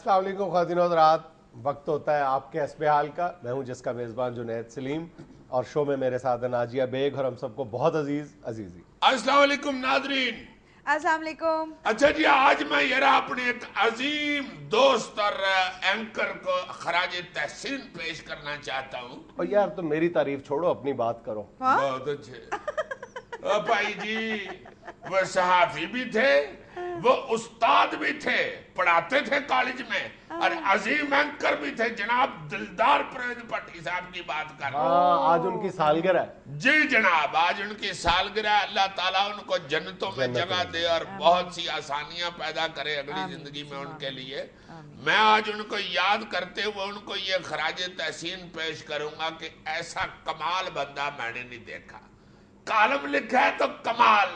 السلام علیکم خواتین و حضرات، وقت ہوتا ہے آپ کے حسب حال کا. میں ہوں جس کا میزبان جنید سلیم، اور شو میں میرے ساتھ ناجیہ بیگ اور ہم سب کو بہت عزیزی. السلام علیکم ناظرین. السلام علیکم. اچھا جی، آج میں ذرا اپنے ایک عظیم دوست اور اینکر کو خراج تحسین پیش کرنا چاہتا ہوں. اور یار تم میری تعریف چھوڑو، اپنی بات کرو. بہت اچھے بھائی جی. وہ صحافی بھی تھے، وہ استاد بھی تھے، پڑھاتے تھے کالج میں، اور عظیم اینکر بھی تھے. جناب دلدار پرویز بھٹی صاحب کی بات کر رہا ہوں. آج ان کی سالگرہ ہے. جی جناب، آج ان کی سالگرہ. اللہ تعالیٰ ان کو جنتوں میں جگہ دے اور بہت سی آسانیاں پیدا کرے اگلی زندگی میں ان کے لیے. میں آج ان کو یاد کرتے ہوئے ان کو یہ خراج تحسین پیش کروں گا کہ ایسا کمال بندہ میں نے نہیں دیکھا. کالم لکھا ہے تو کمال،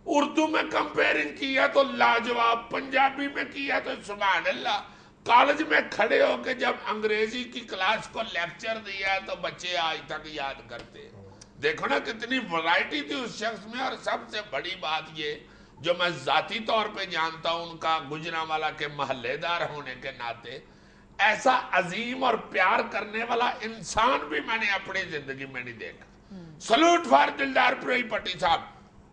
اردو میں کمپیرنگ کی ہے تو لاجواب، پنجابی میں کی ہے تو سبحان اللہ. کالج میں کھڑے ہو کے جب انگریزی کی کلاس کو لیکچر دیا ہے تو بچے آج تک یاد کرتے ہیں. دیکھو نا کتنی ورائٹی تھی اس شخص میں. اور سب سے بڑی بات یہ جو میں ذاتی طور پہ جانتا ہوں ان کا، گجرانوالہ کے محلے دار ہونے کے ناطے، ایسا عظیم اور پیار کرنے والا انسان بھی میں نے اپنی زندگی میں نہیں دیکھا. سلوٹ فار دلدار پرویز بھٹی صاحب.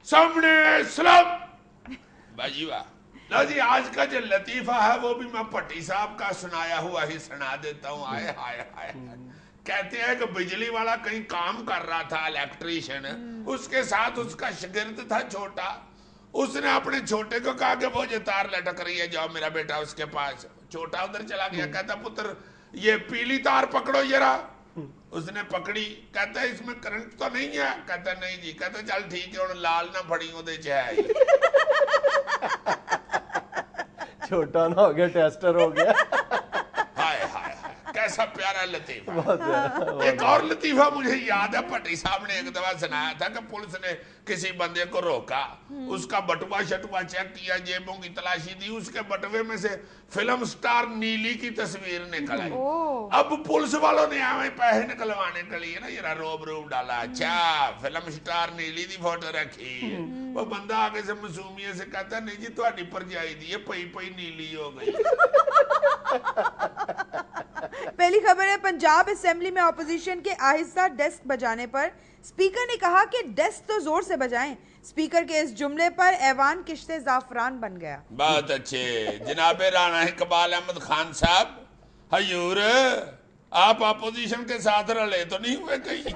سامنے سلام باجی واہ. لو جی، آج کا جو لطیفہ ہے وہ بھی میں بھٹی صاحب کا سنایا ہوا ہی سنا دیتا ہوں. آئے ہائے ہائے. کہتے ہیں کہ بجلی والا کہیں کام کر رہا تھا، الیکٹریشین، اس کے ساتھ اس کا شاگرد تھا چھوٹا. اس نے اپنے چھوٹے کو کہا کہ وہ جو تار لٹک رہی ہے جاؤ میرا بیٹا اس کے پاس. چھوٹا ادھر چلا گیا، کہتا پتر یہ پیلی تار پکڑو ذرا. اس نے پکڑی، کہتا ہے اس میں کرنٹ تو نہیں ہے. کہتا نہیں جی. کہتا چل ٹھیک ہے، لال نہ پھڑی ہوتے چاہے. چھوٹا نہ ہو گیا، ٹیسٹر ہو گیا. ہائے ہائے ہائے، کیسا پیارا لطیفہ. ایک اور لطیفہ مجھے یاد ہے، بھٹی صاحب نے ایک دفعہ سنایا تھا کہ پولیس نے کسی بندے کو روکا، اس کا بٹوا شٹوا چیک کیا، جیبوں کی تلاشی دی. اس کے بٹوے میں سے فلم سٹار نیلی کی تصویر نکل آئی. اب پولیس والوں نے ہمیں پیسے نکلوانے کے لیے نا ذرا روب ڈالا. اچھا فلم سٹار نیلی دی فوٹو رکھی. وہ بندہ آگے سے معصومیت سے کہتا ہے نہیں جی تہاڈی پرجائی دی ہے، پئی پئی نیلی ہو گئی. پہلی خبر ہے، پنجاب اسمبلی میں اپوزیشن کے آہستہ ڈیسک بجانے پر اسپیکر نے کہا کہ ڈیسک تو زور سے بجائیں. اسپیکر کے اس جملے پر ایوان کشت زعفران بن گیا. بہت اچھے. جناب رانا اقبال احمد خان صاحب، حضور آپ اپوزیشن کے ساتھ رلے تو نہیں ہوئے کہیں؟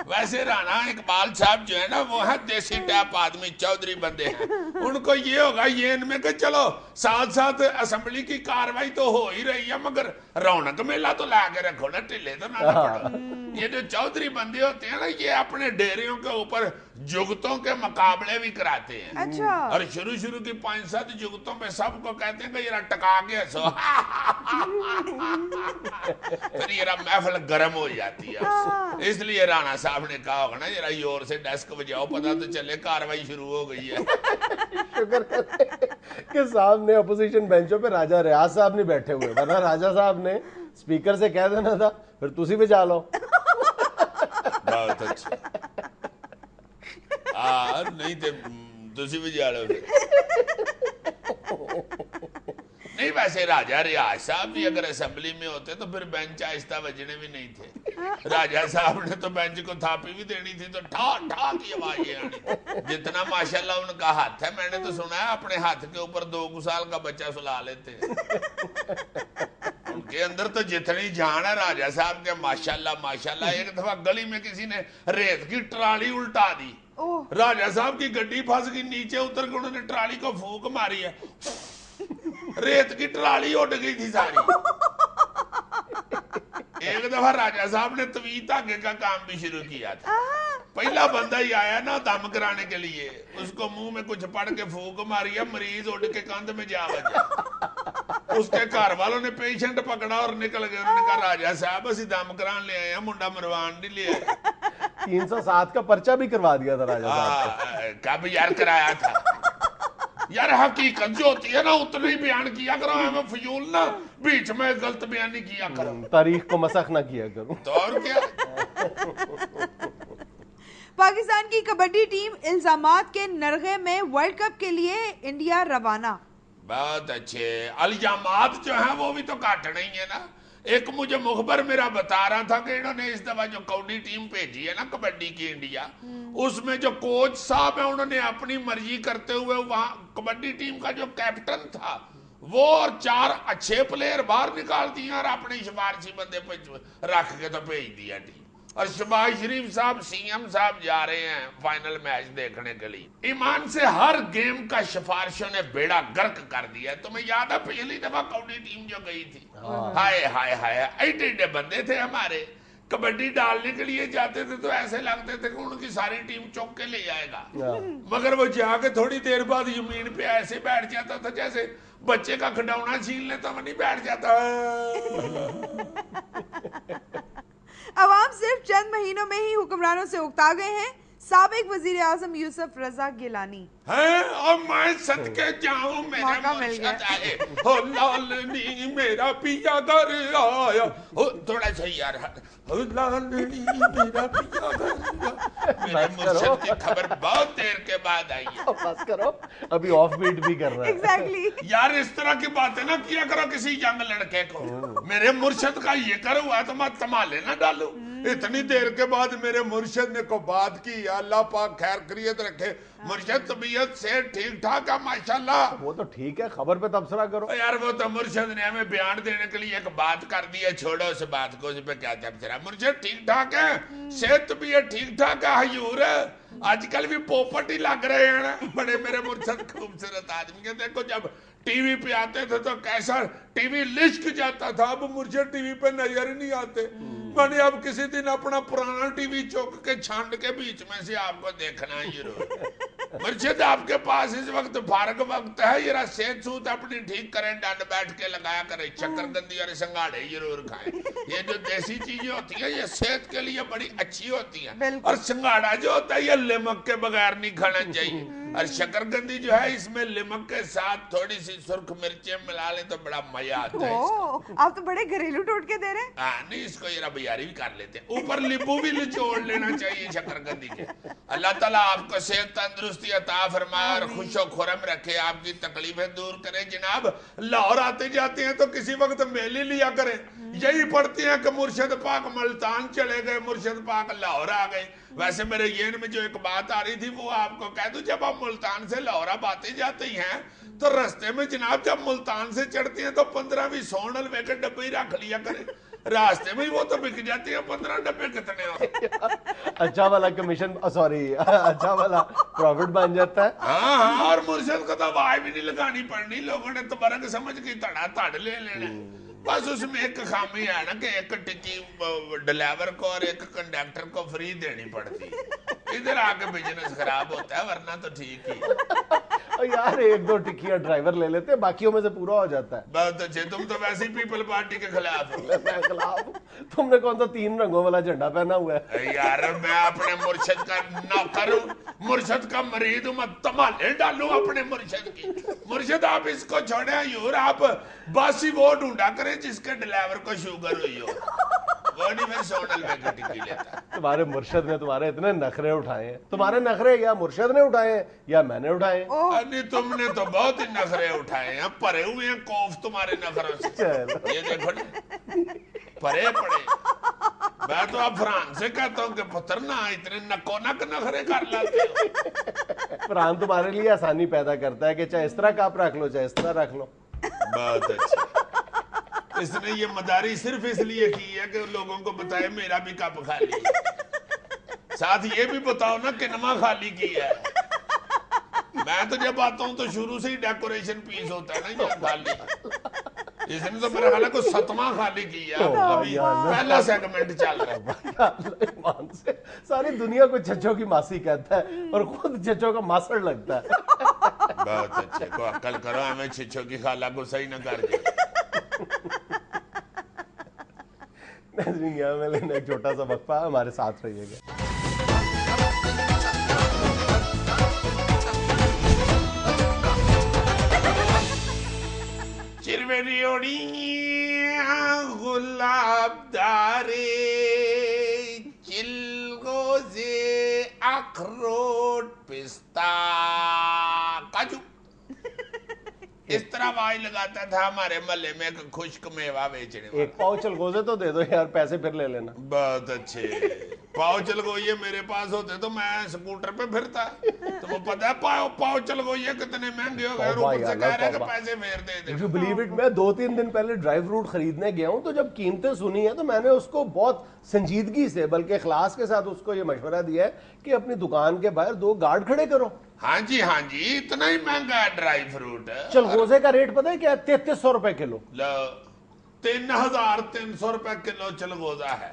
ویسے رانا اقبال صاحب جو ہے نا وہ ہیں دیسی ٹیپ آدمی، چودھری بندے ہیں. ان کو یہ ہوگا یہ ان میں کہ چلو ساتھ ساتھ اسمبلی کی کاروائی تو ہو ہی رہی ہے، مگر رونق میلہ تو لا کے رکھو نا، ٹلے تو نہ پڑو. یہ جو چودھری بندے ہوتے ہیں نا، یہ اپنے ڈیریوں کے اوپر جگتوں کے مقابلے بھی کراتے ہیں. اچھا. اور شروع کی 5-7 جگتوں پہ سب کو کہتے ہیں کہ یہ ٹکا کے ہنسو. پھر یہ محفل گرم ہو جاتی ہے. اس لیے رانا صاحب نے کہا ہوگا نا ذرا زور سے ڈیسک بجاؤ، پتہ تو چلے کاروائی شروع ہو گئی ہے. شکر کہ سامنے اپوزیشن بینچوں پہ راجہ ریاض صاحب نہیں بیٹھے ہوئے، ورنہ راجہ صاحب نے اسپیکر سے کہہ دینا تھا پھر تسی بجا لو. بہت اچھا. نہیں تھے تسی بجا لو. نہیں ویسے راجہ ریاض صاحب بھی اگر اسمبلی میں ہوتے تو پھر بینچ آہستہ بجنے بھی نہیں تھے. راجہ صاحب نے تو بینچ کو تھاپی بھی دینی تھی تو ٹھا ٹھا کی آوازیں آنی. جتنا ماشاءاللہ ان کا ہاتھ ہے، میں نے تو سنا ہے اپنے ہاتھ کے اوپر 2 سال کا بچہ سلا لیتے. ان کے اندر تو جتنی جان ہے راجہ صاحب کے، ماشاءاللہ ماشاءاللہ. ایک دفعہ گلی میں کسی نے ریت کی ٹرالی الٹا دی. راجہ صاحب کی گڈی پھنس گئی، نیچے اتر کے انہوں نے ٹرالی کو پھونک ماری ہے، ریت کی ٹرالی اڑ گئی تھی ساری. ایک دفعہ راجہ صاحب نے طویل دھاگے کا کام بھی شروع کیا تھا. پہلا بندہ ہی آیا نا دم کرانے کے لیے، اس کو منہ میں کچھ پڑھ کے پھونک ماری ہے، مریض اڑ کے کاندھ میں جا بجا. اس کے گھر والوں نے پیشنٹ پکڑا اور نکل گئے. انہوں نے کہا راجہ صاحب اسی دم کران لے آئے ہیں، منڈا مروان نہیں لے آئے. 307 کا پرچہ بھی کروا دیا تھا راجہ صاحب. کب یار کرایا تھا یار؟ حقیقت جو ہوتی ہے نا اتنا ہی بیان کیا کرو. ہمیں فضول نہ بیچ میں غلط بیان نہیں کیا کرو، تاریخ کو مسخ نہ کیا کرو. تو اور کیا. پاکستان کی کبڈی ٹیم الزامات کے نرغے میں ورلڈ کپ کے لیے انڈیا روانہ. بہت اچھے. الزامات جو ہیں وہ بھی تو کاٹنے ہی ہیں نا. ایک مجھے مخبر میرا بتا رہا تھا کہ انہوں نے اس دفعہ جو کوڈی ٹیم بھیجی ہے نا کبڈی کی انڈیا, اس میں جو کوچ صاحب ہیں انہوں نے اپنی مرضی کرتے ہوئے وہاں کبڈی ٹیم کا جو کیپٹن تھا وہ اور 4 اچھے پلیئر باہر نکال دیے اور اپنے سفارشی بندے پہ رکھ کے تو بھیج دیا ٹیم. اور شہباز شریف صاحب سی ایم صاحب جا رہے ہیں فائنل میچ دیکھنے کے لیے. ایمان سے ہر گیم کا سفارشوں نے بیڑا گرک کر دیا ہے. تمہیں یاد ہے پچھلی دفعہ کوڈی ٹیم جو گئی تھی, ہائے ہائے ہائے ایڈے ایڈے بندے تھے ہمارے, کبڈی ڈالنے کے لیے جاتے تھے تو ایسے لگتے تھے کہ ان کی ساری ٹیم چوک کے لے جائے گا, مگر وہ جا کے تھوڑی دیر بعد زمین پہ ایسے بیٹھ جاتا تھا جیسے بچے کا کھڈونا چھین لے تو وہ نہیں بیٹھ جاتا. عوام صرف چند مہینوں میں ہی حکمرانوں سے اکتا گئے ہیں. سابق وزیر اعظم یوسف رضا گیلانی ہے اور میں صدقے جاؤں میرے مرشد آئے ہو لالنی میرا پیا گھر آیا تھوڑا سا یار ہو لالنی میرا پیا گھر آیا. میرے مرشد کی خبر بہت دیر کے بعد آئی ہے. بس کرو ابھی آف بیٹ بھی کر رہا ہے. ایگزیکٹلی یار اس طرح کی باتیں نہ کیا کرو کسی ینگ لڑکے کو. میرے مرشد کا یہ کرو ہوا تو میں تمالے نہ ڈالوں. اتنی دیر کے بعد میرے مرشد نے کو بات کی, اللہ پاک خیر کریت رکھے. مرشد طبیعت سے ٹھیک ٹھاک ہے ماشاءاللہ. وہ تو ٹھیک ہے, خبر پہ تبصرہ کرو. یار وہ تو مرشد نے ہمیں بیان دینے کے لیے ایک بات کر دی ہے, چھوڑو اس بات کو, اس پہ کیا تبصرہ. مرشد ٹھیک ٹھاک ہے, صحت طبیعت ٹھیک ٹھاک ہے. حضور آج کل بھی پوپٹ ہی لگ رہے ہیں نا, بڑے میرے مرشد خوبصورت آدمی ہیں. دیکھو جب ٹی وی پہ آتے تھے تو کیسا ٹی وی لشک جاتا تھا, اب مرشد ٹی وی پہ نظر ہی نہیں آتے. میں نے اب کسی دن اپنا پرانا ٹی وی چوک کے چھانڈ کے بیچ میں سے آپ کو دیکھنا ہے ضرور. مرشد آپ کے پاس اس وقت فارغ وقت ہے, ذرا صحت سوت اپنی ٹھیک کریں, ڈنڈ بیٹھ کے لگایا کریں, شکرکندی اور سنگاڑے ضرور کھائیں. یہ جو دیسی چیزیں ہوتی ہیں یہ صحت کے لیے بڑی اچھی ہوتی ہیں, اور سنگاڑا جو ہوتا ہے یہ لیمک کے بغیر نہیں کھانا چاہیے. اور شکرکندی جو ہے اس میں لیمک کے ساتھ تھوڑی سی سرخ مرچیں ملا لیں تو بڑا مزہ آتا ہے. آپ تو بڑے گھریلو ٹوٹکے دے رہے ہیں. ہاں نہیں, اس کو ذرا بیاری بھی کر لیتے ہیں, اوپر لیمبو بھی نچوڑ لینا چاہیے شکرکندی کے. اللہ تعالیٰ آپ کو صحت تندرستی عطا فرمائے اور خوش و خرم رکھے, آپ کی تکلیفیں دور کرے. جناب لاہور آتے جاتے ہیں تو کسی وقت میلی لیا کریں, یہی پڑھتے ہیں کہ مرشد پاک ملتان چلے گئے, مرشد پاک لاہور آ گئے. ویسے میرے ذہن میں جو ایک بات آ رہی تھی وہ آپ کو کہہ دوں, جب آپ ملتان سے لاہور اب آتے جاتے ہیں تو رستے میں جناب جب ملتان سے چڑھتے ہیں تو 15 سون حلوے کے ڈبے ہی رکھ لیا کریں, راستے میں وہ تو بک جاتے ہیں. 15 ڈبے کتنے ہوتے اچھا والا کمیشن, سوری اچھا والا پروفٹ بن جاتا ہے. ہاں, اور مرشد کو تو آواز بھی نہیں لگانی پڑنی, لوگوں نے تبرک سمجھ کے تڑا تڑ لے لینا. بس اس میں ایک خامی ہے نا کہ ایک ٹکی ڈرائیور کو اور ایک کنڈکٹر کو فری دینی پڑتی. ادھر آ کے بزنس خراب ہوتا ہے, ورنہ تو ٹھیک ہی. یار 1-2 ٹکیاں ڈرائیور لے لیتے ہیں, باقیوں میں سے پورا ہو جاتا ہے. بہت اچھے, تم تو ویسے ہی پیپل پارٹی کے خلاف ہو. میں خلاف ہوں. تم نے کون سا 3 رنگوں والا جھنڈا پہنا ہوا ہے؟ یار میں اپنے مرشد کا نوکر ہوں, مرشد کا مرید ہوں, میں تمالے ڈالوں اپنے مرشد کی. مرشد آپ اس کو چھوڑیں حضور, آپ باسی وہ ڈھونڈا کریں جس کے ڈرائیور کو شوگر ہوئی ہو, وہ نہیں میں سون حلوے کی ٹکی لیتا. تمہارے مرشد نے تمہارے اتنے نخرے اٹھائے ہیں. تمہارے نخرے یا مرشد نے اٹھائے ہیں یا میں نے اٹھائے ہیں؟ نہیں تم نے تو بہت ہی نخرے اٹھائے ہیں, پرے ہوئے ہیں کوف تمہارے نخروں سے. یہ دیکھو پرے پڑے. میں تو اب فرحان سے کہتا ہوں کہ پتر نہ اتنے نکو نک نخرے کر لاتے ہو. فرحان تمہارے لیے آسانی پیدا کرتا ہے کہ چاہے اس طرح کاپ رکھ لو چاہے اس طرح رکھ لو. بہت اچھا. اس نے یہ مداری صرف اس لیے کی ہے کہ لوگوں کو بتائے میرا بھی کپ خالی ہے, ساتھ یہ بھی بتاؤ نا کنما خالی کی ہے. میں تو جب آتا ہوں تو شروع سے ہی ڈیکوریشن پیس ہوتا ہے نا یہ خالی. اس نے تو میرا خیال ہے کوئی 7واں خالی کی ہے, ابھی پہلا سیگمنٹ چل رہا ہے. ساری دنیا کو چچو کی ماسی کہتا ہے اور خود چچو کا ماسڑ لگتا ہے. بہت اچھے, کو عقل کرو, ہمیں چچو کی خالہ کو صحیح نہ کر دے. یہاں میں لینا ایک چھوٹا سا وقفہ, ہمارے ساتھ رہیے گا. چروری اوڑی گلاب دارے چلگوزے اخروٹ پستہ کاجو. اس طرح آواز لگاتا تھا ہمارے محلے میں ایک خشک میوہ بیچنے والا. ایک پاؤ چلغوزے تو دے دو یار, پیسے پھر لے لینا. بہت اچھے. پاؤ چلغوزے میرے پاس ہوتے تو میں سکوٹر پہ پھرتا. تو وہ پتہ ہے پاؤ چلغوزے کتنے مہنگے ہو گئے, اور اوپر سے کہہ رہے کہ پیسے پھیر دے دے. You believe it, میں 2-3 دن پہلے ڈرائی فروٹ خریدنے گیا ہوں, تو جب قیمتیں سنی ہیں تو میں نے اس کو بہت سنجیدگی سے بلکہ اخلاص کے ساتھ اس کو یہ مشورہ دیا ہے کہ اپنی دکان کے باہر 2 گارڈ کھڑے کرو. ہاں جی ہاں جی, اتنا ہی مہنگا ہے ڈرائی فروٹ. چلغوزے کا ریٹ پتہ ہے کیا ہے؟ 3300 روپے کلو. 3300 روپے کلو چلغوزہ ہے.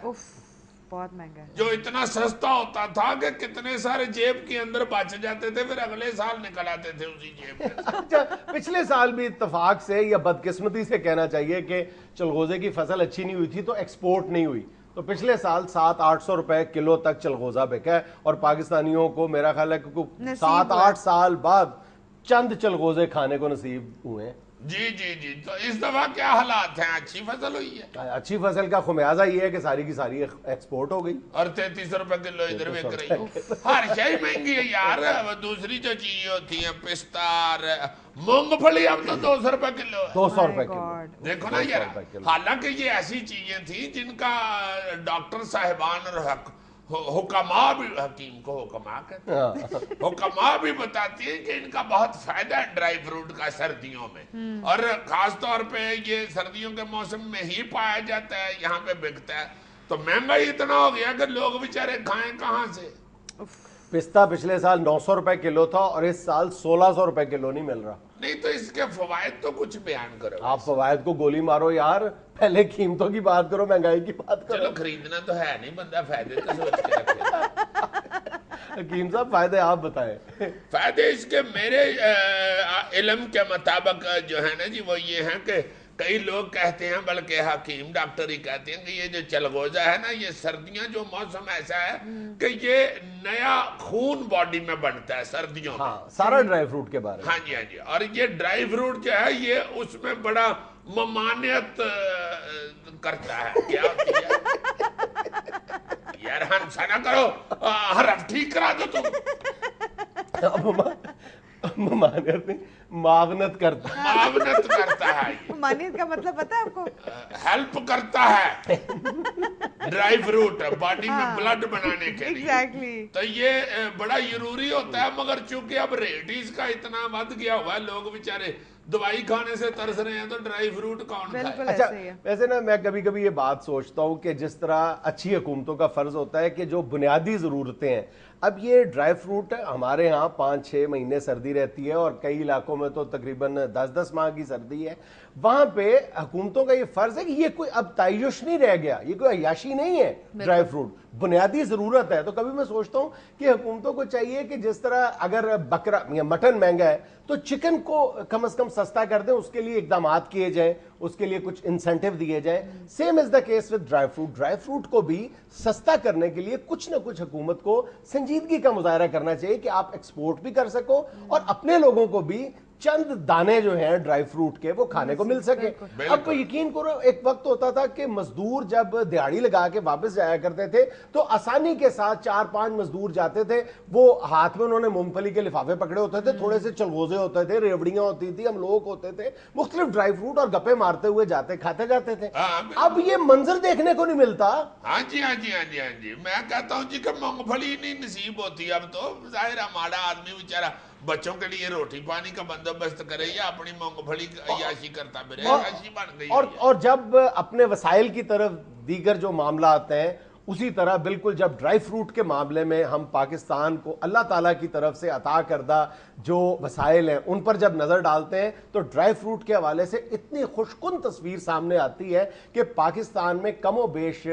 بہت مہنگا ہے. جو اتنا سستا ہوتا تھا کہ کتنے سارے جیب کے اندر بچ جاتے تھے, پھر اگلے سال نکل آتے تھے اسی جیب میں. اچھا, پچھلے سال بھی اتفاق سے یا بدقسمتی سے کہنا چاہیے کہ چلغوزے کی فصل اچھی نہیں ہوئی تھی تو ایکسپورٹ نہیں ہوئی, تو پچھلے سال 700-800 روپے کلو تک چلغوزہ بکا ہے, اور پاکستانیوں کو میرا خیال ہے کہ 7-8 سال بعد چند چلغوزے کھانے کو نصیب ہوئے ہیں. جی جی جی. تو اس دفعہ کیا حالات ہیں؟ اچھی فصل ہوئی ہے. اچھی فصل کا خمیازہ یہ ہے کہ ساری کی ساری ایکسپورٹ ہو گئی, اور 3300 روپے کلو ادھر بک رہی ہے. ہر شے مہنگی ہے یار. دوسری جو چیزیں ہوتی ہیں پستہ اور مونگ پھلی, اب تو 200 روپے کلو ہے. 200 روپے کلو. دیکھو نا یار, حالانکہ یہ ایسی چیزیں تھیں جن کا ڈاکٹر صاحبان اور حکماء بھی, حکیم کو حکماء کہتے ہیں, حکماء بھی بتاتی ہیں کہ ان کا بہت فائدہ ہے ڈرائی فروٹ کا سردیوں میں, اور خاص طور پہ یہ سردیوں کے موسم میں ہی پایا جاتا ہے, یہاں پہ بکتا ہے. تو مہنگائی اتنا ہو گیا کہ لوگ بیچارے کھائیں کہاں سے. پستہ پچھلے سال 900 روپے کلو تھا اور اس سال 1600 روپے کلو نہیں مل رہا. نہیں تو اس کے فوائد تو کچھ بیان کرو. آپ فوائد کو گولی مارو یار, پہلے قیمتوں کی بات کرو, مہنگائی کی بات کرو. چلو خریدنا تو ہے نہیں, بندہ فائدے تو سوچ کے رکھے. حکیم صاحب فائدے آپ بتائیں. فائدے اس کے میرے علم کے مطابق جو ہے نا جی وہ یہ ہیں کہ کئی لوگ کہتے ہیں, بلکہ حکیم ڈاکٹر ہی کہتے ہیں کہ یہ جو چلغوزہ ہے نا, یہ سردیاں جو موسم ایسا ہے کہ یہ نیا خون باڈی میں بنتا ہے سردیوں میں. ہاں, سارا ڈرائی فروٹ کے بارے میں. ہاں جی ہاں جی. اور یہ ڈرائی فروٹ جو ہے یہ اس میں بڑا ممانعت کرتا ہے. کیا ہوتی ہے یار, ہنسا نہ کرو, حرف ٹھیک کرا دو تم. ممانعت نہیں, معاونت کرتا ہے. معاونت کرتا ہے. ممانعت کا مطلب پتہ ہے آپ کو؟ ہیلپ کرتا ہے ڈرائی فروٹ باڈی میں بلڈ بنانے کے لیے. ایگزیکٹلی. تو یہ بڑا ضروری ہوتا ہے, مگر چونکہ اب ریٹ اس کا اتنا ود گیا ہوا ہے, لوگ بیچارے دوائی کھانے سے ترس رہے ہیں, تو ڈرائی فروٹ کون کھائے. اچھا, ویسے نا میں کبھی کبھی یہ بات سوچتا ہوں کہ جس طرح اچھی حکومتوں کا فرض ہوتا ہے کہ جو بنیادی ضرورتیں ہیں, اب یہ ڈرائی فروٹ ہمارے ہاں 5-6 مہینے سردی رہتی ہے, اور کئی علاقوں میں تو تقریباً 10-10 ماہ کی سردی ہے. وہاں پہ حکومتوں کا یہ فرض ہے کہ یہ کوئی اب تعیش نہیں رہ گیا, یہ کوئی عیاشی نہیں ہے, ڈرائی فروٹ بنیادی ضرورت ہے. تو کبھی میں سوچتا ہوں کہ حکومتوں کو چاہیے کہ جس طرح اگر بکرا یا مٹن مہنگا ہے تو چکن کو کم از کم سستا کر دیں, اس کے لیے اقدامات کیے جائیں, اس کے لیے کچھ انسینٹیو دیے جائیں. Same is the case with dry fruit. Dry fruit کو بھی سستا کرنے کے لیے کچھ نہ کچھ حکومت کو سنجیدگی کا مظاہرہ کرنا چاہیے کہ آپ ایکسپورٹ بھی کر سکو اور اپنے لوگوں کو بھی چند دانے جو ہیں ڈرائی فروٹ کے وہ کھانے کو مل سکے. اب یقین کرو, ایک وقت ہوتا تھا کہ مزدور جب دیہڑی لگا کے واپس جایا کرتے تھے تو آسانی کے ساتھ 4-5 مزدور جاتے تھے, وہ ہاتھ میں انہوں نے مونگ پھلی کے لفافے پکڑے ہوتے تھے, تھوڑے سے چلغوزے ہوتے تھے, ریوڑیاں ہوتی تھی, ہم لوگ ہوتے تھے, مختلف ڈرائی فروٹ اور گپے مارتے ہوئے جاتے کھاتے جاتے تھے. اب یہ منظر دیکھنے کو نہیں ملتا. ہاں جی ہاں جی ہاں جی ہاں جی. میں کہتا ہوں جی کہ مونگ پھلی نہیں نصیب ہوتی اب تو. ظاہر ہمارا آدمی بیچارہ بچوں کے لیے روٹی پانی کا بندوبست کرے یا اپنی مونگ پھلی عیاشی کرتا پھرے, عیاشی بن گئی. اور جب اپنے وسائل کی طرف دیگر جو معاملات ہیں, اسی طرح بالکل جب ڈرائی فروٹ کے معاملے میں ہم پاکستان کو اللہ تعالیٰ کی طرف سے عطا کردہ جو وسائل ہیں ان پر جب نظر ڈالتے ہیں تو ڈرائی فروٹ کے حوالے سے اتنی خوشکن تصویر سامنے آتی ہے کہ پاکستان میں کم و بیش,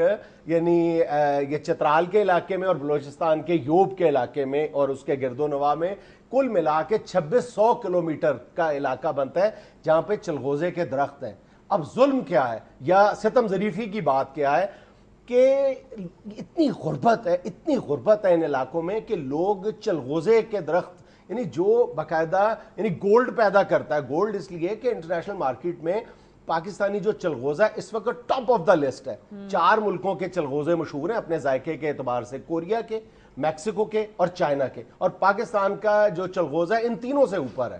یعنی یہ چترال کے علاقے میں اور بلوچستان کے یوب کے علاقے میں اور اس کے گرد و نواح میں کل ملا کے 2600 کلومیٹر کا علاقہ بنتا ہے جہاں پہ چلغوزے کے درخت ہیں. اب ظلم کیا ہے یا ستم ظریفی کی بات کیا ہے کہ اتنی غربت ہے ان علاقوں میں کہ لوگ چلغوزے کے درخت یعنی جو باقاعدہ یعنی گولڈ پیدا کرتا ہے. گولڈ اس لیے کہ انٹرنیشنل مارکیٹ میں پاکستانی جو چلغوزہ اس وقت ٹاپ آف دا لسٹ ہے. 4 ملکوں کے چلغوزے مشہور ہیں اپنے ذائقے کے اعتبار سے, کوریا کے, میکسیکو کے اور چائنا کے, اور پاکستان کا جو چلغوزہ ہے ان تینوں سے اوپر ہے.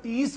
30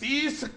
30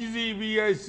ZVS,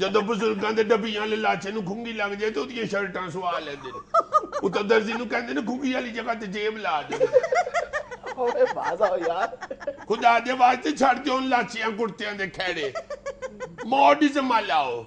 ਜਦੋਂ ਬਜ਼ੁਰਗਾਂ ਦੇ ਡੱਬੀਆਂ ਵਾਲੇ ਲਾਚੇ ਨੂੰ ਖੁੰਗੀ ਲੱਗ ਜਾਏ ਤੇ ਉਹਦੀਆਂ ਸ਼ਰਟਾਂ ਸਵਾ ਲੈਂਦੇ ਨੇ। ਉਹ ਤਾਂ ਦਰਜੀ ਨੂੰ ਕਹਿੰਦੇ ਨੇ ਖੁੰਗੀ ਵਾਲੀ ਜਗ੍ਹਾ ਤੇ ਜੇਬ ਲਾ ਦੇ। ਓਏ ਬਾਜ਼ ਆਓ ਯਾਰ। ਖੁਦਾ ਦੇ ਵਾਸਤੇ ਛੱਡ ਦਿਓ ਲਾਚੀਆਂ ਕੁੜਤਿਆਂ ਦੇ ਖੈੜੇ। ਮੋਡਿਜ਼ਮ ਲਾਓ।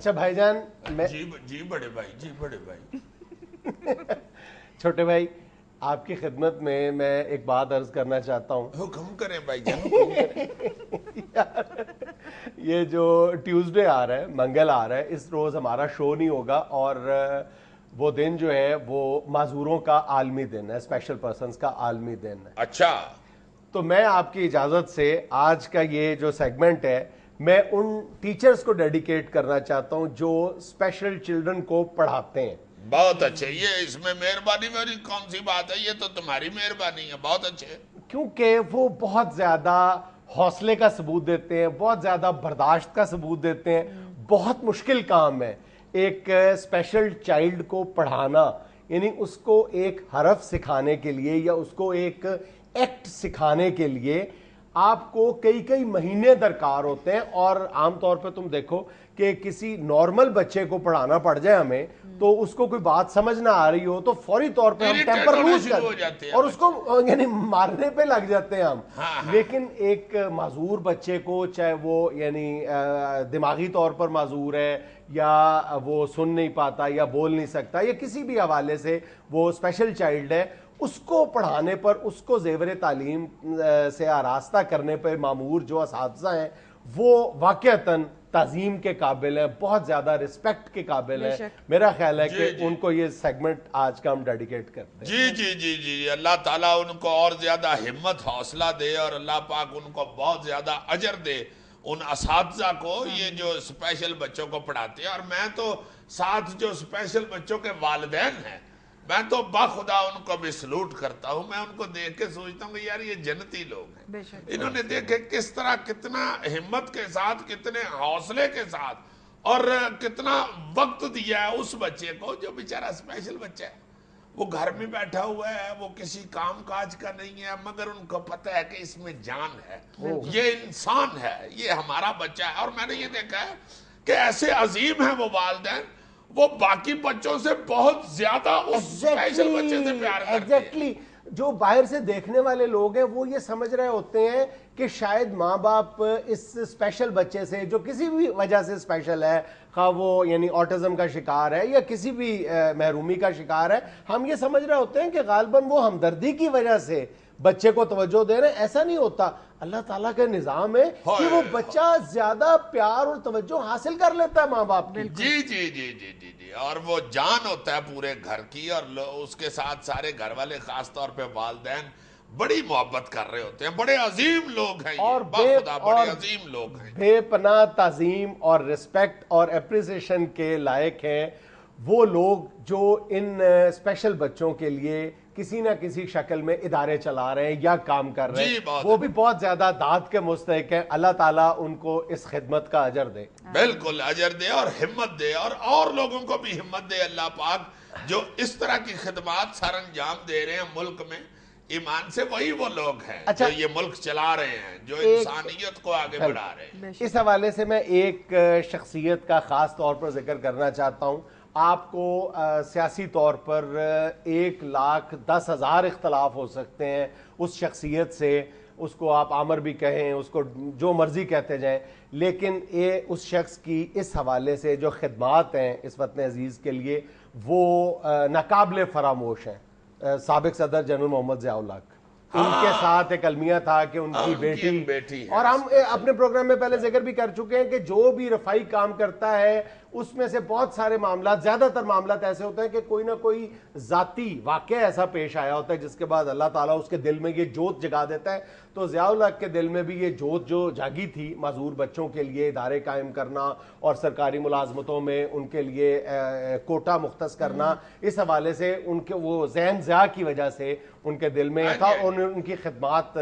اچھا بھائی جان میں جی بڑے بھائی، جی بڑے بھائی، چھوٹے بھائی آپ کی خدمت میں ایک بات عرض کرنا چاہتا ہوں. حکم کریں بھائی جان، حکم کریں. یہ جو ٹیوزڈے آ رہا ہے، منگل آ رہا ہے، اس روز ہمارا شو نہیں ہوگا اور وہ دن جو ہے وہ معذوروں کا عالمی دن ہے، اسپیشل پرسنز کا عالمی دن ہے. اچھا، تو میں آپ کی اجازت سے آج کا یہ جو سیگمنٹ ہے میں ان ٹیچرز کو ڈیڈیکیٹ کرنا چاہتا ہوں جو اسپیشل چلڈرن کو پڑھاتے ہیں. بہت اچھے. یہ اس میں مہربانی میری کون سی بات ہے، یہ تو تمہاری مہربانی ہے. بہت اچھے. کیونکہ وہ بہت زیادہ حوصلے کا ثبوت دیتے ہیں، بہت زیادہ برداشت کا ثبوت دیتے ہیں. بہت مشکل کام ہے ایک اسپیشل چائلڈ کو پڑھانا، یعنی اس کو ایک حرف سکھانے کے لیے یا اس کو ایک ایکٹ سکھانے کے لیے آپ کو کئی مہینے درکار ہوتے ہیں. اور عام طور پہ تم دیکھو کہ کسی نارمل بچے کو پڑھانا پڑ جائے ہمیں تو اس کو کوئی بات سمجھ نہ آ رہی ہو تو فوری طور پہ ہم ٹیمپر لوز کرتے ہیں اور اس کو یعنی مارنے پہ لگ جاتے ہیں ہم. لیکن ایک معذور بچے کو، چاہے وہ یعنی دماغی طور پر معذور ہے یا وہ سن نہیں پاتا یا بول نہیں سکتا یا کسی بھی حوالے سے وہ اسپیشل چائلڈ ہے، اس کو پڑھانے پر، اس کو زیور تعلیم سے آراستہ کرنے پر مامور جو اساتذہ ہیں وہ واقعتاً تعظیم کے قابل ہیں، بہت زیادہ رسپیکٹ کے قابل ہیں. میرا خیال ہے کہ ان کو یہ سیگمنٹ آج کا ہم ڈیڈیکیٹ کرتے ہیں. جی اللہ تعالیٰ ان کو اور زیادہ ہمت حوصلہ دے اور اللہ پاک ان کو بہت زیادہ اجر دے ان اساتذہ کو یہ جو اسپیشل بچوں کو پڑھاتے ہیں. اور میں تو ساتھ جو اسپیشل بچوں کے والدین ہیں میں تو بخدا ان کو بھی سلوٹ کرتا ہوں. میں ان کو دیکھ کے سوچتا ہوں کہ یار یہ جنتی لوگ ہیں. انہوں نے دیکھے کس طرح کتنا ہمت کے ساتھ، کتنے حوصلے کے ساتھ اور کتنا وقت دیا ہے اس بچے کو جو بیچارہ اسپیشل بچہ ہے. وہ گھر میں بیٹھا ہوا ہے، وہ کسی کام کاج کا نہیں ہے، مگر ان کو پتہ ہے کہ اس میں جان ہے، یہ انسان ہے، یہ ہمارا بچہ ہے. اور میں نے یہ دیکھا ہے کہ ایسے عظیم ہیں وہ والدین، وہ باقی بچوں سے بہت زیادہ اس اسپیشل بچے سے پیار کرتے ہیں. جو باہر سے دیکھنے والے لوگ ہیں وہ یہ سمجھ رہے ہوتے ہیں کہ شاید ماں باپ اس اسپیشل بچے سے جو کسی بھی وجہ سے اسپیشل ہے، خواہ وہ یعنی آٹزم کا شکار ہے یا کسی بھی محرومی کا شکار ہے، ہم یہ سمجھ رہے ہوتے ہیں کہ غالباً وہ ہمدردی کی وجہ سے بچے کو توجہ دے رہے ہیں. ایسا نہیں ہوتا. اللہ تعالیٰ کا نظام ہے کہ وہ بچہ زیادہ پیار اور توجہ حاصل کر لیتا ہے ماں باپ کی. جی اور وہ جان ہوتا ہے پورے گھر کی، اور اس کے ساتھ سارے گھر والے، خاص طور پہ والدین بڑی محبت کر رہے ہوتے ہیں. بڑے عظیم لوگ ہیں اور بڑے عظیم لوگ ہیں، بے پناہ تعظیم اور رسپیکٹ اور اپریسیشن کے لائق ہیں وہ لوگ جو ان اسپیشل بچوں کے لیے کسی نہ کسی شکل میں ادارے چلا رہے ہیں یا کام کر رہے ہیں. وہ بھی بہت زیادہ داد کے مستحق ہیں. اللہ تعالیٰ ان کو اس خدمت کا اجر دے. بالکل اجر دے اور ہمت دے، اور لوگوں کو بھی ہمت دے اللہ پاک جو اس طرح کی خدمات سر انجام دے رہے ہیں ملک میں. ایمان سے وہی وہ لوگ ہیں جو یہ ملک چلا رہے ہیں، جو انسانیت کو آگے بڑھا رہے ہیں. اس حوالے سے میں ایک شخصیت کا خاص طور پر ذکر کرنا چاہتا ہوں. آپ کو سیاسی طور پر 1,10,000 اختلاف ہو سکتے ہیں اس شخصیت سے، اس کو آپ عامر بھی کہیں، اس کو جو مرضی کہتے جائیں، لیکن اس شخص کی اس حوالے سے جو خدمات ہیں اس وطن عزیز کے لیے وہ ناقابل فراموش ہیں. سابق صدر جنرل محمد ضیاء الحق، ان کے ساتھ ایک المیہ تھا کہ ان کی بیٹی، اور ہم اپنے پروگرام میں پہلے ذکر بھی کر چکے ہیں کہ جو بھی رفائی کام کرتا ہے اس میں سے بہت سارے معاملات، زیادہ تر معاملات ایسے ہوتے ہیں کہ کوئی نہ کوئی ذاتی واقعہ ایسا پیش آیا ہوتا ہے جس کے بعد اللہ تعالیٰ اس کے دل میں یہ جوت جگا دیتا ہے. تو ضیاء الحق کے دل میں بھی یہ جوت جو جاگی تھی معذور بچوں کے لیے ادارے قائم کرنا اور سرکاری ملازمتوں میں ان کے لیے کوٹا مختص کرنا، اس حوالے سے ان کے وہ ذہن ضیاء کی وجہ سے ان کے دل میں تھا. ان کی خدمات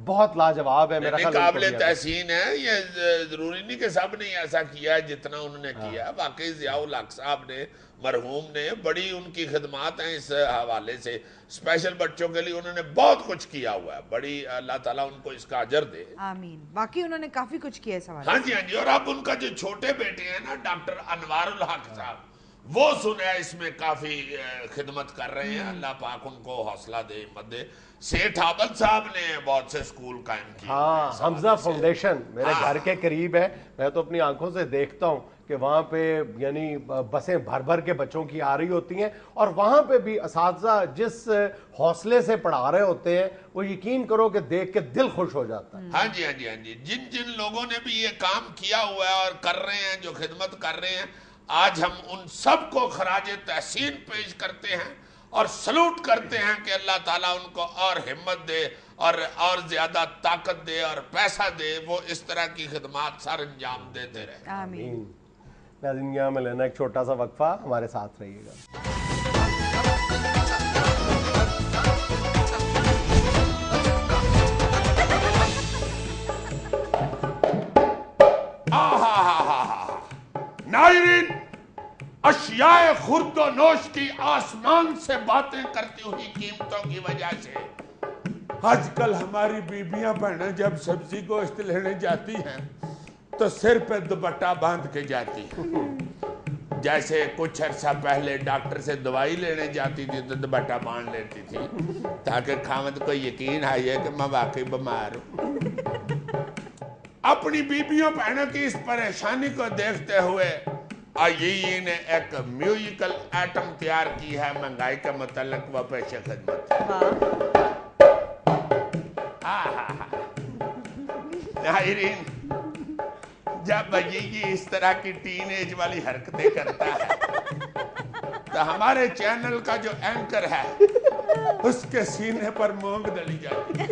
بہت لاجواب ہے، میرا خیال قابل تحسین ہے. یہ ضروری نہیں کہ سب نے ایسا کیا ہے جتنا انہوں نے کیا. واقعی ضیاء الحق صاحب نے، مرحوم نے، بڑی ان کی خدمات ہیں اس حوالے سے. اسپیشل بچوں کے لیے انہوں نے بہت کچھ کیا ہوا ہے. بڑی اللہ تعالیٰ ان کو اس کا اجر دے. آمین. باقی انہوں نے کافی کچھ کیا اس حوالے. ہاں جی. اور اب ان کا جو چھوٹے بیٹے ہیں نا ڈاکٹر انوار الحق صاحب، وہ سنیا اس میں کافی خدمت کر رہے ہیں. اللہ پاک ان کو حوصلہ دے، ہمت دے. سیٹھ عابد صاحب نے بہت سے اسکول قائم کیے. حمزہ فاؤنڈیشن میرے گھر کے قریب ہے. میں تو اپنی آنکھوں سے دیکھتا ہوں کہ کہ وہاں پہ یعنی بسیں بھر بھر کے بچوں کی آ رہی ہوتی ہیں اور وہاں پہ بھی اساتذہ جس حوصلے سے پڑھا رہے ہوتے ہیں وہ یقین کرو کہ دیکھ کے دل خوش ہو جاتا ہے. ہاں جی ہاں جی ہاں جی. جن لوگوں نے بھی یہ کام کیا ہوا ہے اور کر رہے ہیں, جو خدمت کر رہے ہیں, آج ہم ان سب کو خراج تحسین پیش کرتے ہیں اور سلوٹ کرتے ہیں کہ اللہ تعالیٰ ان کو اور ہمت دے اور زیادہ طاقت دے اور پیسہ دے, وہ اس طرح کی خدمات سر انجام دیتے رہے. آمین. ناظرین یہاں میں لینا ایک چھوٹا سا وقفہ, ہمارے ساتھ رہیے گا. ناظرین, اشیاء خرد و نوش کی آسمان سے باتیں کرتی ہوئی قیمتوں کی وجہ سے آج کل ہماری بیبیاں بہنیں جب سبزی گوشت لینے جاتی ہیں تو سر پہ دوپٹہ باندھ کے جاتی ہیں. جیسے کچھ عرصہ پہلے ڈاکٹر سے دوائی لینے جاتی تھی تو دوپٹہ باندھ لیتی تھی تاکہ خاوند کو یقین آئے کہ میں واقعی بیمار ہوں. اپنی بیبیوں بہنوں کی اس پریشانی کو دیکھتے ہوئے آئی نے ایک میوزیکل ایٹم تیار کی ہے مہنگائی کے متعلق, وہ پیش خدمت. ناظرین, جب یہ اس طرح کی ٹین ایج والی حرکتیں کرتا ہے تو ہمارے چینل کا جو اینکر ہے اس کے سینے پر مونگ ڈلی جاتی ہے.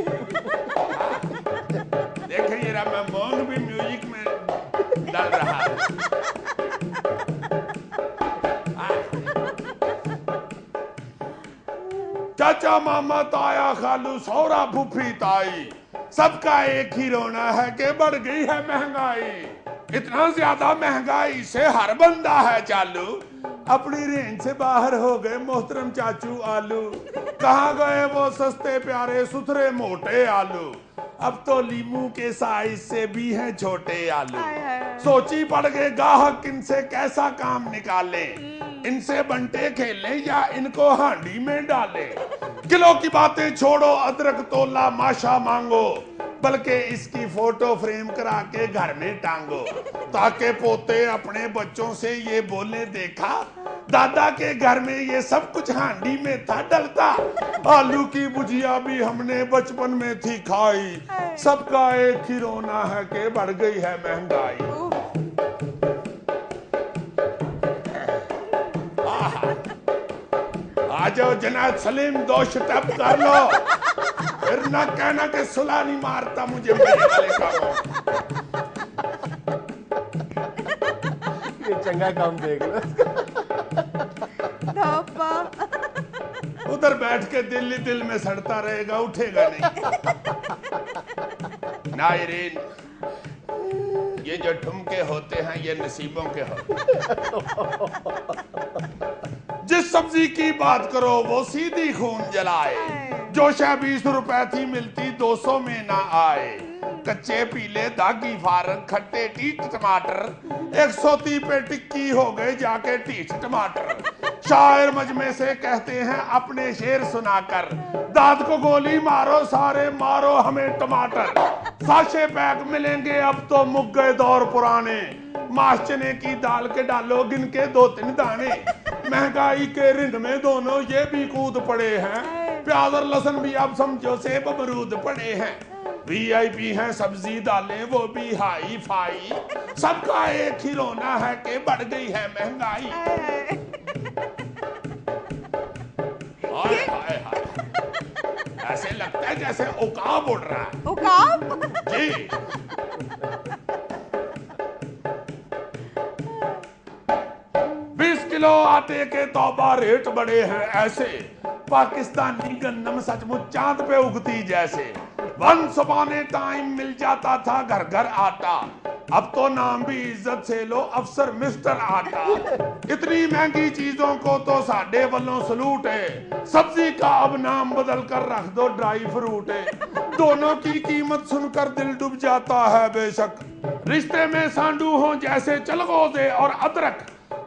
دیکھیں ذرا, میں مونگ بھی میوزک میں ڈال رہا ہوں. چاچا ماما تایا خالو سورا پھوپھی تائی, سب کا ایک ہی رونا ہے کہ بڑھ گئی ہے مہنگائی. اتنا زیادہ مہنگائی سے ہر بندہ ہے چالو, اپنی رینج سے باہر ہو گئے محترم چاچو آلو. کہاں گئے وہ سستے پیارے ستھرے موٹے آلو, اب تو لیمو کے سائز سے بھی ہیں چھوٹے آلو. سوچی پڑ گئے گاہک ان سے کیسا کام نکالے, ان سے بنٹے کھیلیں یا ان کو ہانڈی میں ڈالے. کلو کی باتیں چھوڑو, ادرک تولا ماشا مانگو, بلکہ اس کی فوٹو فریم کرا کے گھر میں ٹانگو تاکہ پوتے اپنے بچوں سے یہ بولے, دیکھا دادا کے گھر میں یہ سب کچھ ہانڈی میں تھا ڈلتا. آلو کی بھجیا بھی ہم نے بچپن میں تھی کھائی, سب کا ایک ہی رونا ہے کہ بڑھ گئی ہے مہنگائی. آجو جناب سلیم, دو شٹپ کر لو, پھر نہ کہنا کہ سلا نہیں مارتا مجھے میرے والے کاموں. یہ چنگا کام دیکھ لو. ادھر بیٹھ کے دل ہی دل میں سڑتا رہے گا, اٹھے گا نہیں. ناظرین, یہ جو ٹھمکے ہوتے ہیں یہ نصیبوں کے ہوتے ہیں. جس سبزی کی بات کرو وہ سیدھی خون جلائے, جو شے 20 روپے تھی ملتی 200 میں نہ آئے. کچے پیلے داغی فارغ کھٹے ٹیٹ ٹماٹر 130 پہ ٹکی ہو گئے جا کے ٹیٹ ٹماٹر. شاعر مجمع سے کہتے ہیں اپنے شعر سنا کر, دانت کو گولی مارو سارے مارو ہمیں ٹماٹر. ساشے پیک ملیں گے اب تو مک گئے دور پرانے, ماش چنے کی دال کے ڈالو گن کے 2-3 دانے. مہنگائی کے رنگ میں دونوں یہ بھی کود پڑے ہیں, پیاز اور لہسن بھی اب سمجھو سے بمرود پڑے ہیں. وی آئی پی ہیں سبزی دالیں وہ بھی ہائی فائی, سب کا ایک ہی رونا ہے کہ بڑھ گئی ہے مہنگائی. ایسے لگتا ہے جیسے عقاب اڑ رہا ہے. عقاب؟ جی. 20 کلو آٹے کے توبہ ریٹ بڑے ہیں ایسے, پاکستانی گندم سچ مچ چاند پہ اگتی جیسے. ونس اپون اے ٹائم مل جاتا تھا گھر گھر آٹا, اب تو نام بھی عزت سے لو افسر مسٹر آٹا. اتنی مہنگی چیزوں کو تو ساڈے والوں سلوٹ ہے, سبزی کا اب نام بدل کر رکھ دو ڈرائی فروٹ ہے. دونوں کی قیمت سن کر دل ڈوب جاتا ہے بے شک, رشتے میں سانڈو ہوں جیسے چلغوزے اور ادرک,